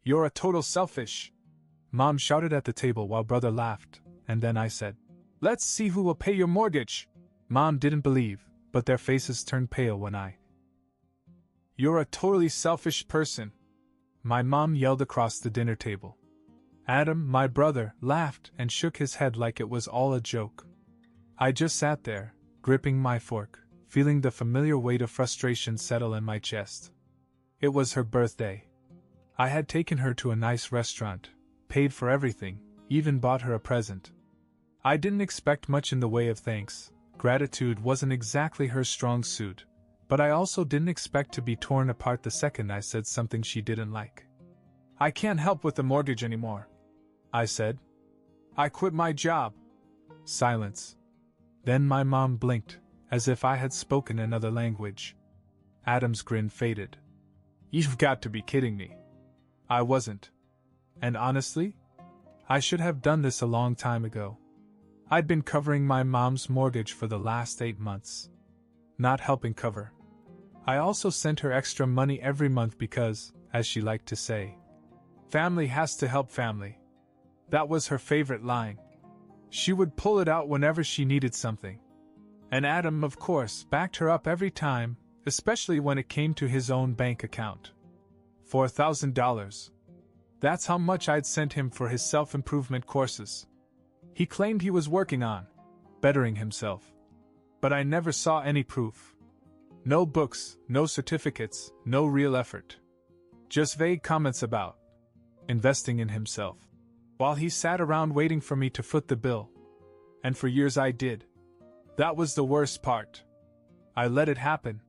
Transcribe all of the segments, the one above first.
You're a total selfish! Mom shouted at the table while brother laughed, and then I said, Let's see who will pay your mortgage! Mom didn't believe, but their faces turned pale when You're a totally selfish person! My mom yelled across the dinner table. Adam, my brother, laughed and shook his head like it was all a joke. I just sat there, gripping my fork, feeling the familiar weight of frustration settle in my chest. It was her birthday. I had taken her to a nice restaurant, paid for everything, even bought her a present. I didn't expect much in the way of thanks. Gratitude wasn't exactly her strong suit, but I also didn't expect to be torn apart the second I said something she didn't like. I can't help with the mortgage anymore, I said. I quit my job. Silence. Then my mom blinked, as if I had spoken another language. Adam's grin faded. You've got to be kidding me. I wasn't. And honestly, I should have done this a long time ago. I'd been covering my mom's mortgage for the last 8 months. Not helping cover. I also sent her extra money every month because, as she liked to say, family has to help family. That was her favorite line. She would pull it out whenever she needed something. And Adam, of course, backed her up every time, especially when it came to his own bank account. $4,000. That's how much I'd sent him for his self-improvement courses. He claimed he was working on bettering himself. But I never saw any proof. No books, no certificates, no real effort. Just vague comments about investing in himself. While he sat around waiting for me to foot the bill. And for years I did. That was the worst part. I let it happen.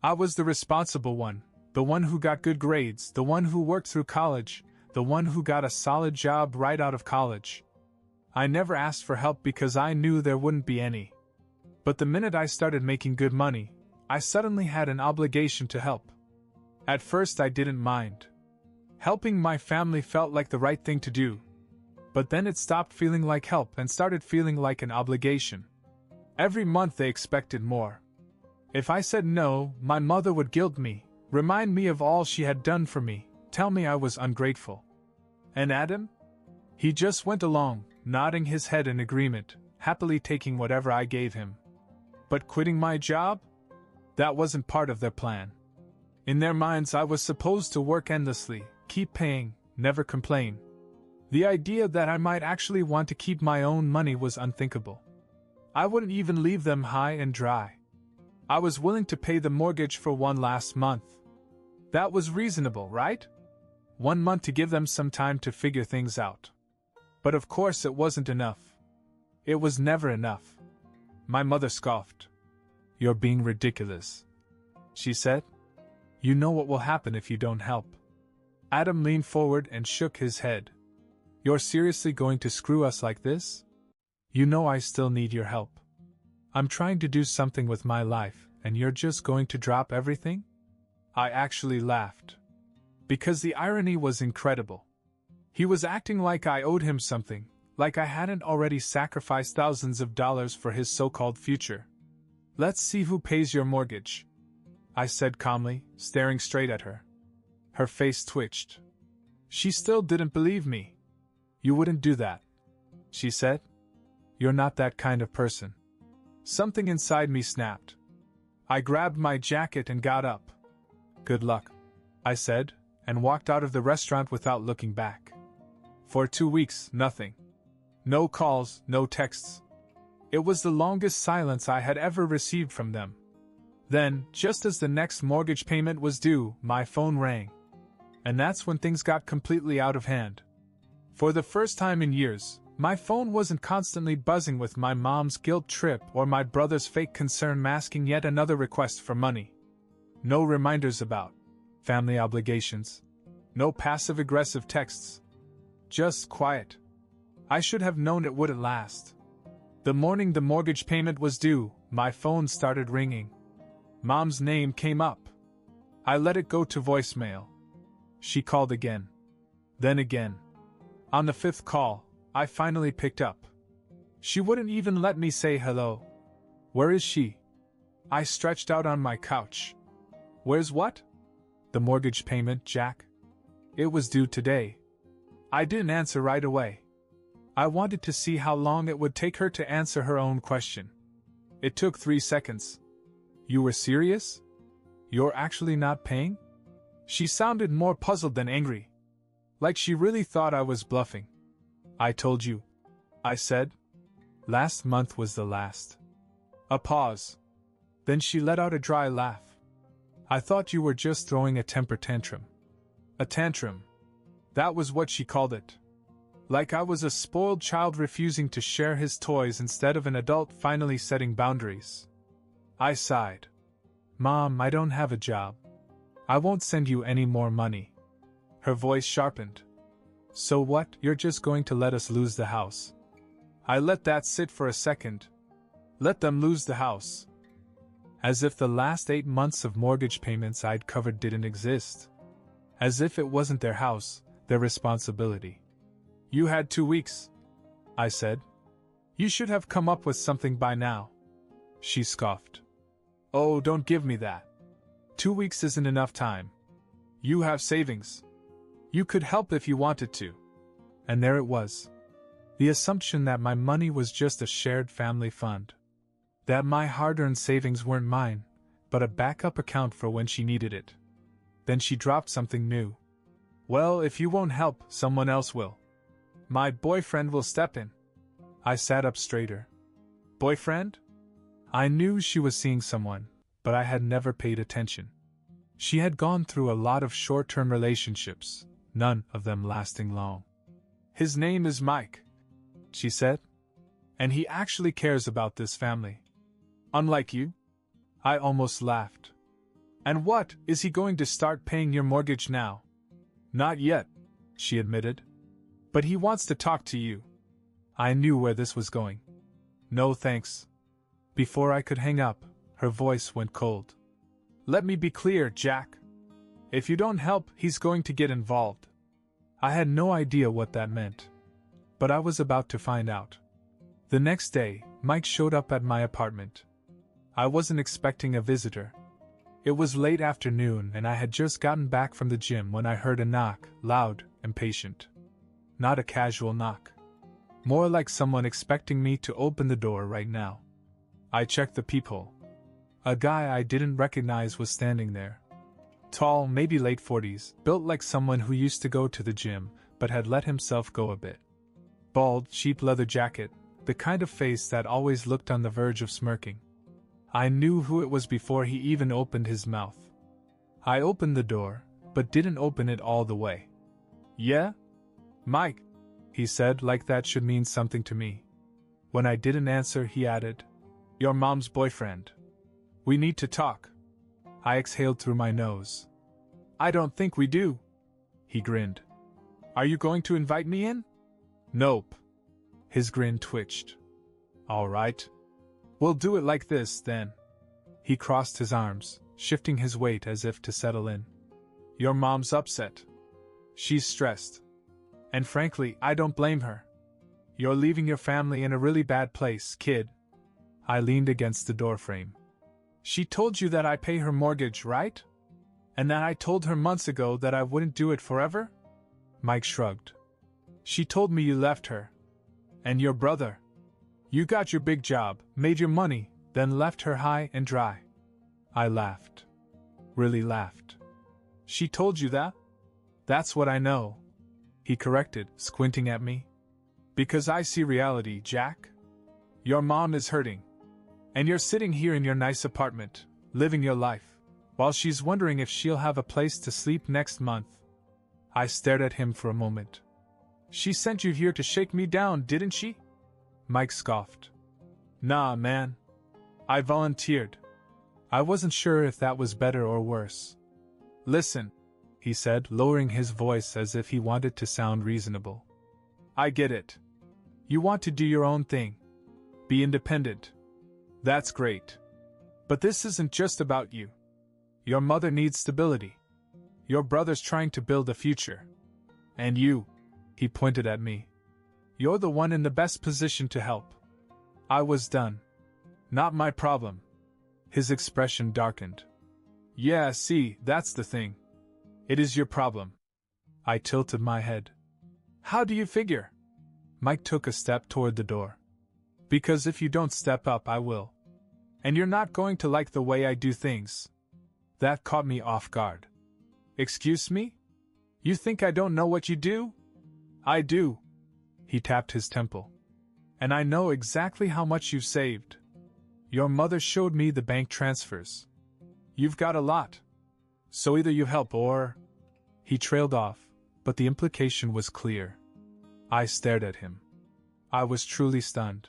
I was the responsible one, the one who got good grades, the one who worked through college, the one who got a solid job right out of college. I never asked for help because I knew there wouldn't be any. But the minute I started making good money, I suddenly had an obligation to help. At first I didn't mind. Helping my family felt like the right thing to do. But then it stopped feeling like help and started feeling like an obligation. Every month they expected more. If I said no, my mother would guilt me, remind me of all she had done for me, tell me I was ungrateful. And Adam? He just went along, nodding his head in agreement, happily taking whatever I gave him. But quitting my job? That wasn't part of their plan. In their minds I was supposed to work endlessly, keep paying, never complain. The idea that I might actually want to keep my own money was unthinkable. I wouldn't even leave them high and dry. I was willing to pay the mortgage for one last month. That was reasonable, right? 1 month to give them some time to figure things out. But of course it wasn't enough. It was never enough. My mother scoffed. You're being ridiculous, she said. You know what will happen if you don't help. Adam leaned forward and shook his head. You're seriously going to screw us like this? You know I still need your help. I'm trying to do something with my life, and you're just going to drop everything? I actually laughed. Because the irony was incredible. He was acting like I owed him something, like I hadn't already sacrificed thousands of dollars for his so-called future. Let's see who pays your mortgage, I said calmly, staring straight at her. Her face twitched. She still didn't believe me. You wouldn't do that, she said. You're not that kind of person. Something inside me snapped. I grabbed my jacket and got up. Good luck, I said, and walked out of the restaurant without looking back. For 2 weeks, nothing. No calls, no texts. It was the longest silence I had ever received from them. Then, just as the next mortgage payment was due, my phone rang. And that's when things got completely out of hand. For the first time in years, my phone wasn't constantly buzzing with my mom's guilt trip or my brother's fake concern masking yet another request for money. No reminders about family obligations. No passive-aggressive texts. Just quiet. I should have known it wouldn't last. The morning the mortgage payment was due, my phone started ringing. Mom's name came up. I let it go to voicemail. She called again. Then again. On the 5th call, I finally picked up. She wouldn't even let me say hello. Where is she? I stretched out on my couch. Where's what? The mortgage payment, Jack. It was due today. I didn't answer right away. I wanted to see how long it would take her to answer her own question. It took 3 seconds. You were serious? You're actually not paying? She sounded more puzzled than angry. Like she really thought I was bluffing. I told you, I said. Last month was the last. A pause. Then she let out a dry laugh. I thought you were just throwing a temper tantrum. A tantrum. That was what she called it. Like I was a spoiled child refusing to share his toys instead of an adult finally setting boundaries. I sighed. Mom, I don't have a job. I won't send you any more money. Her voice sharpened. So what, you're just going to let us lose the house? I let that sit for a second. Let them lose the house. As if the last 8 months of mortgage payments I'd covered didn't exist. As if it wasn't their house, their responsibility. You had 2 weeks, I said. You should have come up with something by now. She scoffed. Oh, don't give me that. 2 weeks isn't enough time. You have savings. You could help if you wanted to. And there it was. The assumption that my money was just a shared family fund. That my hard-earned savings weren't mine, but a backup account for when she needed it. Then she dropped something new. Well, if you won't help, someone else will. My boyfriend will step in. I sat up straighter. Boyfriend? I knew she was seeing someone, but I had never paid attention. She had gone through a lot of short-term relationships, none of them lasting long. His name is Mike, she said. And he actually cares about this family. Unlike you? I almost laughed. And what, is he going to start paying your mortgage now? Not yet, she admitted. But he wants to talk to you. I knew where this was going. No thanks. Before I could hang up, her voice went cold. Let me be clear, Jack. If you don't help, he's going to get involved. I had no idea what that meant. But I was about to find out. The next day, Mike showed up at my apartment. I wasn't expecting a visitor. It was late afternoon and I had just gotten back from the gym when I heard a knock, loud and patient. Not a casual knock. More like someone expecting me to open the door right now. I checked the peephole. A guy I didn't recognize was standing there. Tall, maybe late 40s, built like someone who used to go to the gym, but had let himself go a bit. Bald, cheap leather jacket, the kind of face that always looked on the verge of smirking. I knew who it was before he even opened his mouth. I opened the door, but didn't open it all the way. Yeah? Mike, he said, like that should mean something to me. When I didn't answer, he added, Your mom's boyfriend. We need to talk. I exhaled through my nose. I don't think we do. He grinned. Are you going to invite me in? Nope. His grin twitched. All right. We'll do it like this, then. He crossed his arms, shifting his weight as if to settle in. Your mom's upset. She's stressed. And frankly, I don't blame her. You're leaving your family in a really bad place, kid. I leaned against the doorframe. She told you that I pay her mortgage, right? And that I told her months ago that I wouldn't do it forever? Mike shrugged. She told me you left her. And your brother. You got your big job, made your money, then left her high and dry. I laughed. Really laughed. She told you that? That's what I know. He corrected, squinting at me. Because I see reality, Jack. Your mom is hurting. And you're sitting here in your nice apartment, living your life, while she's wondering if she'll have a place to sleep next month. I stared at him for a moment. She sent you here to shake me down, didn't she? Mike scoffed. Nah, man. I volunteered. I wasn't sure if that was better or worse. Listen, he said, lowering his voice as if he wanted to sound reasonable. I get it. You want to do your own thing. Be independent. That's great. But this isn't just about you. Your mother needs stability. Your brother's trying to build a future. And you, he pointed at me. You're the one in the best position to help. I was done. Not my problem. His expression darkened. Yeah, see, that's the thing. It is your problem. I tilted my head. How do you figure? Mike took a step toward the door. Because if you don't step up, I will. And you're not going to like the way I do things. That caught me off guard. Excuse me? You think I don't know what you do? I do. He tapped his temple. And I know exactly how much you've saved. Your mother showed me the bank transfers. You've got a lot. So either you help or... He trailed off, but the implication was clear. I stared at him. I was truly stunned.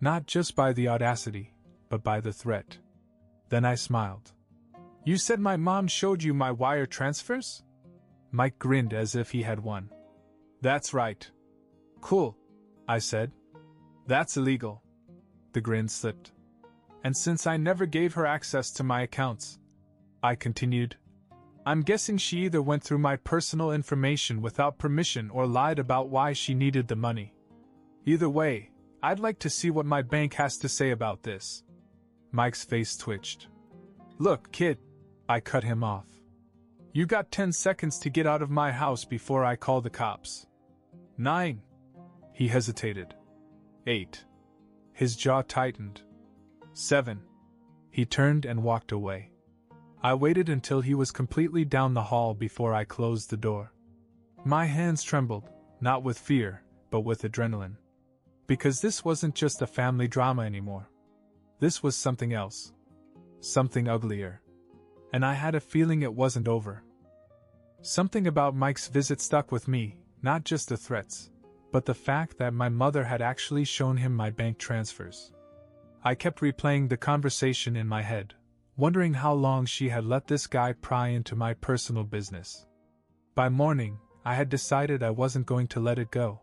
Not just by the audacity, but by the threat. Then I smiled. You said my mom showed you my wire transfers? Mike grinned as if he had won. That's right. Cool, I said. That's illegal. The grin slipped. And since I never gave her access to my accounts, I continued, I'm guessing she either went through my personal information without permission or lied about why she needed the money. Either way, I'd like to see what my bank has to say about this. Mike's face twitched. Look, kid, I cut him off. You got 10 seconds to get out of my house before I call the cops. 9. He hesitated. 8. His jaw tightened. 7. He turned and walked away. I waited until he was completely down the hall before I closed the door. My hands trembled, not with fear, but with adrenaline. Because this wasn't just a family drama anymore. This was something else. Something uglier. And I had a feeling it wasn't over. Something about Mike's visit stuck with me, not just the threats, but the fact that my mother had actually shown him my bank transfers. I kept replaying the conversation in my head, wondering how long she had let this guy pry into my personal business. By morning, I had decided I wasn't going to let it go.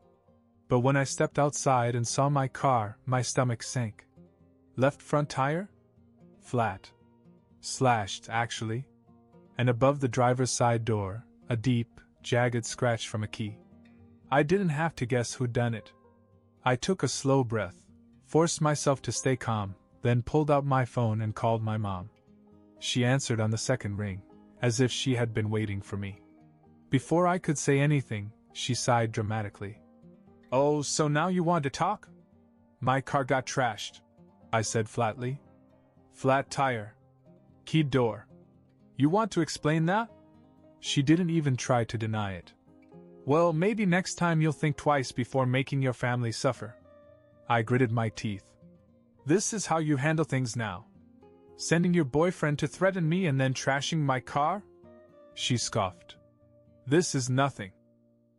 But when I stepped outside and saw my car, my stomach sank. Left front tire? Flat. Slashed, actually. And above the driver's side door, a deep, jagged scratch from a key. I didn't have to guess who'd done it. I took a slow breath, forced myself to stay calm, then pulled out my phone and called my mom. She answered on the second ring, as if she had been waiting for me. Before I could say anything, she sighed dramatically. Oh, so now you want to talk? My car got trashed, I said flatly. Flat tire. Keyed door. You want to explain that? She didn't even try to deny it. Well, maybe next time you'll think twice before making your family suffer. I gritted my teeth. This is how you handle things now? Sending your boyfriend to threaten me and then trashing my car? She scoffed. This is nothing.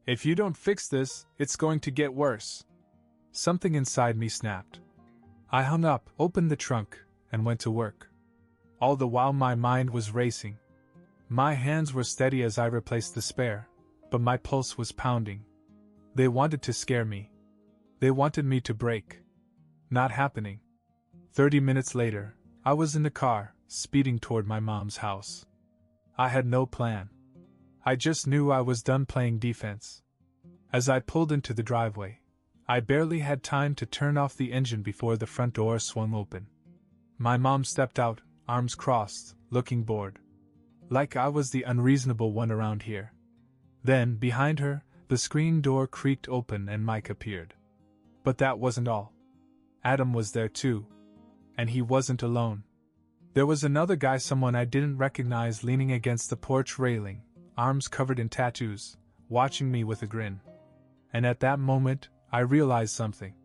If you don't fix this, it's going to get worse. Something inside me snapped. I hung up, opened the trunk, and went to work. All the while my mind was racing. My hands were steady as I replaced the spare, but my pulse was pounding. They wanted to scare me. They wanted me to break. Not happening. 30 minutes later, I was in the car, speeding toward my mom's house. I had no plan. I just knew I was done playing defense. As I pulled into the driveway, I barely had time to turn off the engine before the front door swung open. My mom stepped out, arms crossed, looking bored. Like I was the unreasonable one around here. Then, behind her, the screen door creaked open and Mike appeared. But that wasn't all. Adam was there too. And he wasn't alone. There was another guy, someone I didn't recognize, leaning against the porch railing, arms covered in tattoos, watching me with a grin. And at that moment, I realized something.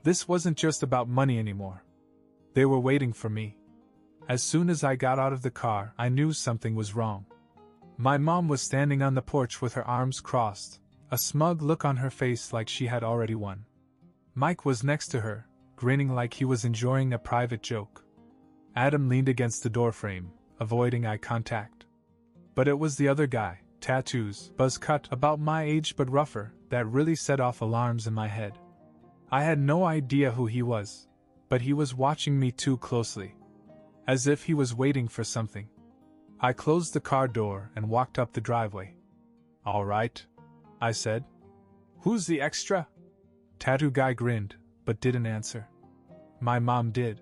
This wasn't just about money anymore. They were waiting for me. As soon as I got out of the car, I knew something was wrong. My mom was standing on the porch with her arms crossed, a smug look on her face like she had already won. Mike was next to her, grinning like he was enjoying a private joke. Adam leaned against the doorframe, avoiding eye contact. But it was the other guy, tattoos, buzz cut, about my age but rougher, that really set off alarms in my head. I had no idea who he was, but he was watching me too closely. As if he was waiting for something. I closed the car door and walked up the driveway. All right, I said. Who's the extra? Tattoo guy grinned, but didn't answer. My mom did.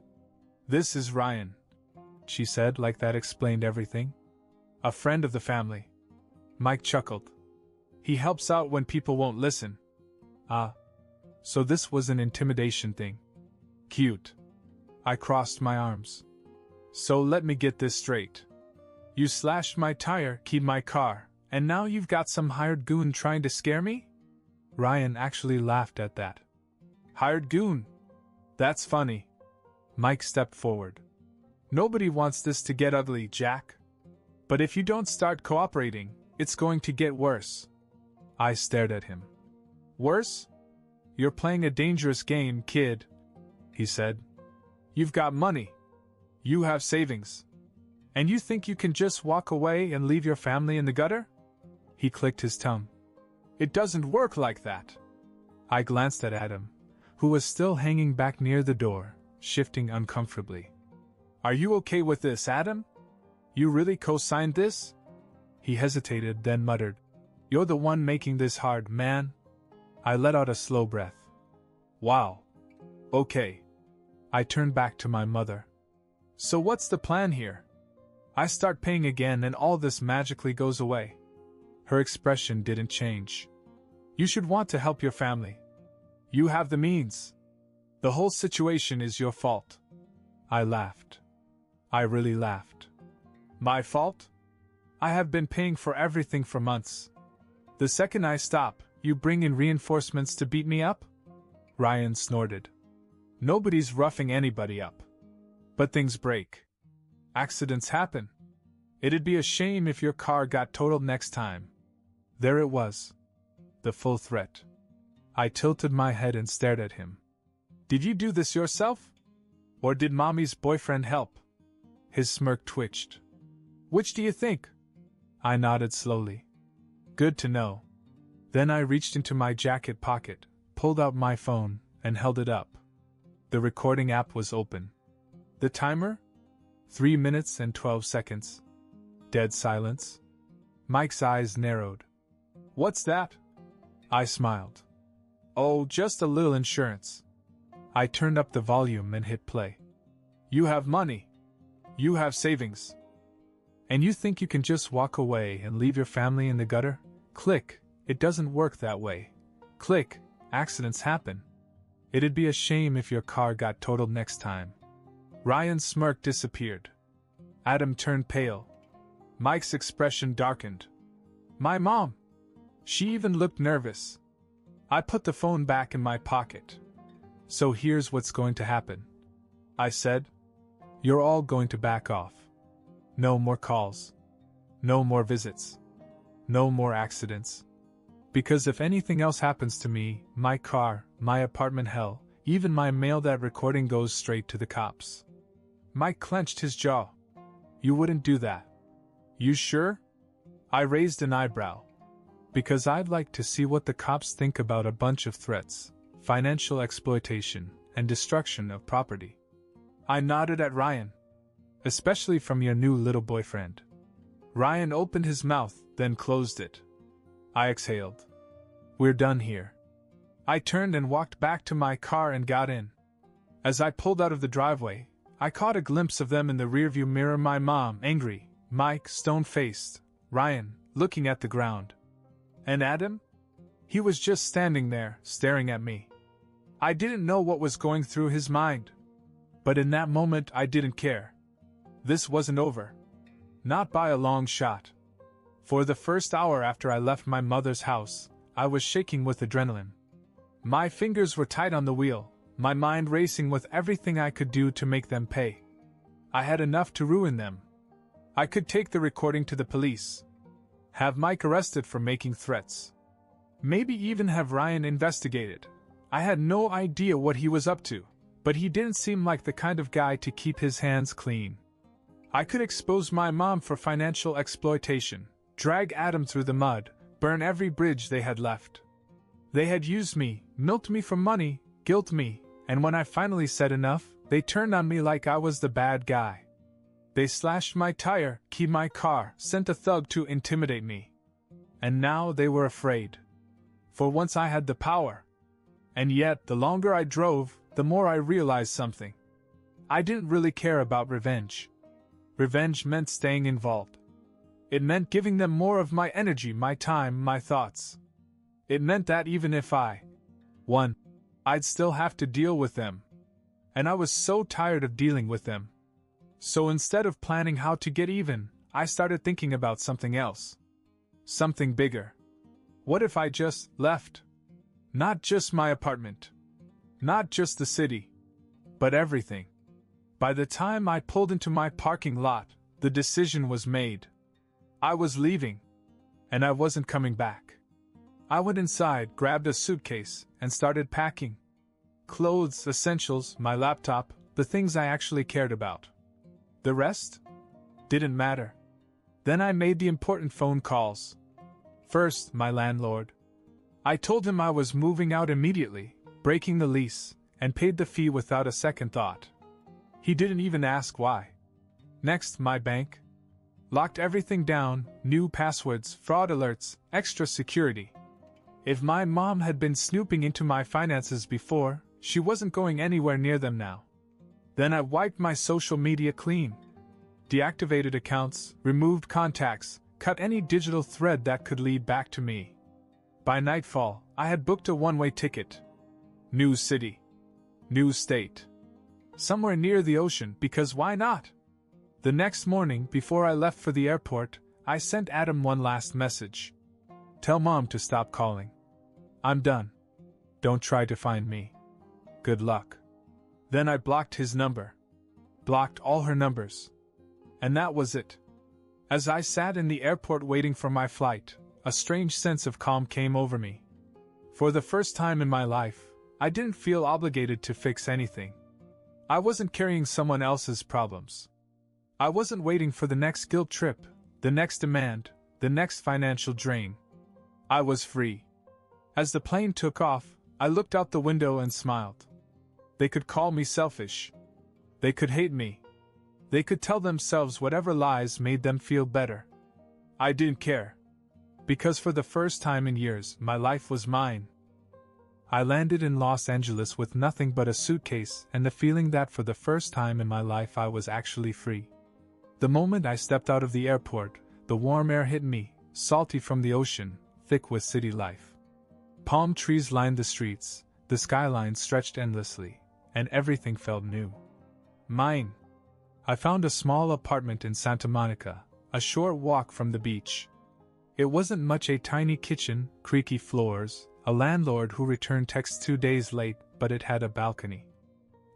This is Ryan, she said, like that explained everything. A friend of the family. Mike chuckled. He helps out when people won't listen. Ah. So this was an intimidation thing. Cute. I crossed my arms. So let me get this straight. You slashed my tire, keyed my car, and now you've got some hired goon trying to scare me? Ryan actually laughed at that. Hired goon? That's funny. Mike stepped forward. Nobody wants this to get ugly, Jack. But if you don't start cooperating, it's going to get worse. I stared at him. Worse? You're playing a dangerous game, kid, he said. You've got money. You have savings. And you think you can just walk away and leave your family in the gutter? He clicked his tongue. It doesn't work like that. I glanced at Adam, who was still hanging back near the door, shifting uncomfortably. Are you okay with this, Adam? You really co-signed this? He hesitated, then muttered. You're the one making this hard, man. I let out a slow breath. Wow. Okay. I turned back to my mother. So what's the plan here? I start paying again and all this magically goes away. Her expression didn't change. You should want to help your family. You have the means. The whole situation is your fault. I laughed. I really laughed. My fault? I have been paying for everything for months. The second I stop, you bring in reinforcements to beat me up? Ryan snorted. Nobody's roughing anybody up. But things break. Accidents happen. It'd be a shame if your car got totaled next time. There it was. The full threat. I tilted my head and stared at him. Did you do this yourself? Or did Mommy's boyfriend help? His smirk twitched. Which do you think? I nodded slowly. Good to know. Then I reached into my jacket pocket, pulled out my phone, and held it up. The recording app was open. The timer? 3 minutes and 12 seconds. Dead silence. Mike's eyes narrowed. What's that? I smiled. Oh, just a little insurance. I turned up the volume and hit play. You have money. You have savings. And you think you can just walk away and leave your family in the gutter? Click. It doesn't work that way. Click. Accidents happen. It'd be a shame if your car got totaled next time. Ryan's smirk disappeared. Adam turned pale. Mike's expression darkened. My mom. She even looked nervous. I put the phone back in my pocket. So here's what's going to happen. I said. You're all going to back off. No more calls. No more visits. No more accidents. Because if anything else happens to me, my car, my apartment, hell, even my mail, that recording goes straight to the cops. Mike clenched his jaw. You wouldn't do that. You sure? I raised an eyebrow. Because I'd like to see what the cops think about a bunch of threats, financial exploitation, and destruction of property. I nodded at Ryan. Especially from your new little boyfriend. Ryan opened his mouth, then closed it. I exhaled. We're done here. I turned and walked back to my car and got in. As I pulled out of the driveway, I caught a glimpse of them in the rearview mirror, my mom, angry, Mike, stone-faced, Ryan, looking at the ground. And Adam? He was just standing there, staring at me. I didn't know what was going through his mind. But in that moment I didn't care. This wasn't over. Not by a long shot. For the first hour after I left my mother's house, I was shaking with adrenaline. My fingers were tight on the wheel, my mind racing with everything I could do to make them pay. I had enough to ruin them. I could take the recording to the police. Have Mike arrested for making threats. Maybe even have Ryan investigated. I had no idea what he was up to, but he didn't seem like the kind of guy to keep his hands clean. I could expose my mom for financial exploitation, drag Adam through the mud, burn every bridge they had left. They had used me, milked me for money, guilt me, and when I finally said enough, they turned on me like I was the bad guy. They slashed my tire, keyed my car, sent a thug to intimidate me. And now they were afraid. For once I had the power. And yet, the longer I drove, the more I realized something. I didn't really care about revenge. Revenge meant staying involved. It meant giving them more of my energy, my time, my thoughts. It meant that even if I won, I'd still have to deal with them. And I was so tired of dealing with them. So instead of planning how to get even, I started thinking about something else. Something bigger. What if I just left? Not just my apartment. Not just the city. But everything. By the time I pulled into my parking lot, the decision was made. I was leaving. And I wasn't coming back. I went inside, grabbed a suitcase, and started packing. Clothes, essentials, my laptop, the things I actually cared about. The rest? Didn't matter. Then I made the important phone calls. First, my landlord. I told him I was moving out immediately, breaking the lease, and paid the fee without a second thought. He didn't even ask why. Next, my bank. Locked everything down, new passwords, fraud alerts, extra security. If my mom had been snooping into my finances before, she wasn't going anywhere near them now. Then I wiped my social media clean. Deactivated accounts, removed contacts, cut any digital thread that could lead back to me. By nightfall, I had booked a one-way ticket. New city. New state. Somewhere near the ocean, because why not? The next morning, before I left for the airport, I sent Adam one last message. Tell Mom to stop calling. I'm done. Don't try to find me. Good luck. Then I blocked his number. Blocked all her numbers. And that was it. As I sat in the airport waiting for my flight, a strange sense of calm came over me. For the first time in my life, I didn't feel obligated to fix anything. I wasn't carrying someone else's problems. I wasn't waiting for the next guilt trip, the next demand, the next financial drain. I was free. As the plane took off, I looked out the window and smiled. They could call me selfish. They could hate me. They could tell themselves whatever lies made them feel better. I didn't care. Because for the first time in years, my life was mine. I landed in Los Angeles with nothing but a suitcase and the feeling that for the first time in my life I was actually free. The moment I stepped out of the airport, the warm air hit me, salty from the ocean, thick with city life. Palm trees lined the streets, the skyline stretched endlessly, and everything felt new. Mine. I found a small apartment in Santa Monica, a short walk from the beach. It wasn't much, a tiny kitchen, creaky floors, a landlord who returned texts 2 days late, but it had a balcony.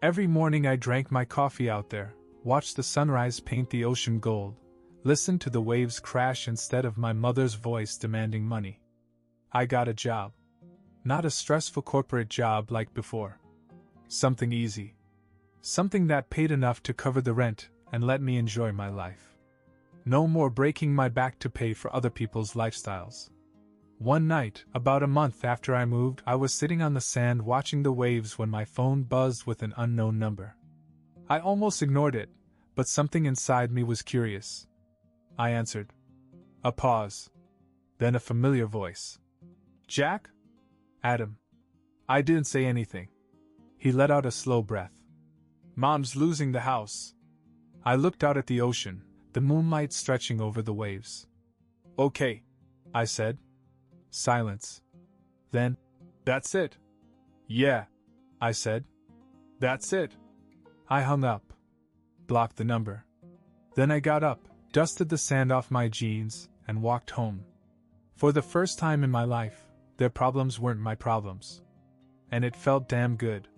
Every morning I drank my coffee out there, watched the sunrise paint the ocean gold, listened to the waves crash instead of my mother's voice demanding money. I got a job. Not a stressful corporate job like before. Something easy. Something that paid enough to cover the rent and let me enjoy my life. No more breaking my back to pay for other people's lifestyles. One night, about a month after I moved, I was sitting on the sand watching the waves when my phone buzzed with an unknown number. I almost ignored it, but something inside me was curious. I answered. A pause. Then a familiar voice. Jack? Adam. I didn't say anything. He let out a slow breath. Mom's losing the house. I looked out at the ocean, the moonlight stretching over the waves. Okay, I said. Silence. Then, that's it. Yeah, I said. That's it. I hung up. Blocked the number. Then I got up, dusted the sand off my jeans, and walked home. For the first time in my life, their problems weren't my problems. And it felt damn good.